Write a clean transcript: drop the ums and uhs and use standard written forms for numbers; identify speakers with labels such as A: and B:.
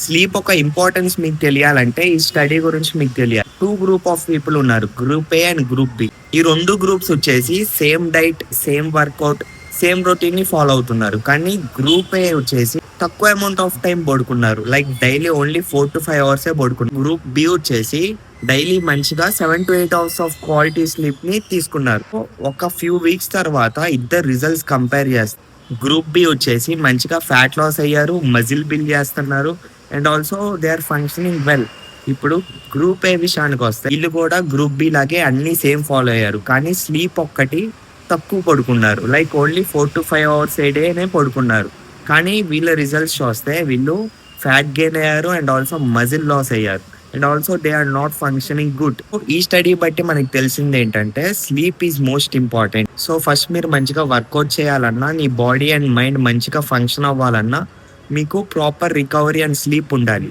A: Sleep ఒక importance మీకు తెలియాలంటే ఈ స్టడీ గురించి మీకు తెలియాలి. 2 గ్రూప్ ఆఫ్ పీపుల్ ఉన్నారు. Group A and group B. ఈ 2 గ్రూప్స్ వచ్చేసి same diet, same workout, same routine ని ఫాలో అవుతున్నారు. కానీ గ్రూప్ ఏ వచ్చేసి తక్కువ అమౌంట్ ఆఫ్ టైం పడుకున్నారు. Like daily only 4 to 5 hours పడుకున్నారు. గ్రూప్ బి వచ్చేసి డైలీ మంచిగా 7 to 8 hours of quality sleep ని తీసుకున్నారు. ఒక ఫ్యూ వీక్స్ తర్వాత ఇద్దరు రిజల్ట్స్ కంపేర్ చేస్తారు. గ్రూప్ బి వచ్చేసి మంచిగా ఫ్యాట్ లాస్ అయ్యారు, మజిల్ బిల్డ్ చేస్తున్నారు and also they are functioning well. ఇప్పుడు గ్రూప్ ఏ విషయానికి వస్తే వీళ్ళు కూడా గ్రూప్ బి లాగే అన్ని సేమ్ ఫాలో అయ్యారు. కానీ స్లీప్ ఒక్కటి తక్కువ పడుకున్నారు. Like only 4 to 5 hours a డేనే పడుకున్నారు. కానీ వీళ్ళ రిజల్ట్స్ చూస్తే వీళ్ళు ఫ్యాట్ గెయిన్ అయ్యారు అండ్ ఆల్సో మజిల్ లాస్ అయ్యారు and also they are not functioning good. ఈ స్టడీ బట్టి మనకి తెలిసింది ఏంటంటే sleep is most important. So first మీరు మంచిగా వర్కౌట్ చేయాలన్నా, నీ బాడీ అండ్ మైండ్ మంచిగా ఫంక్షన్ అవ్వాలన్నా మీకు ప్రాపర్ రికవరీ అండ్ స్లీప్ ఉండాలి.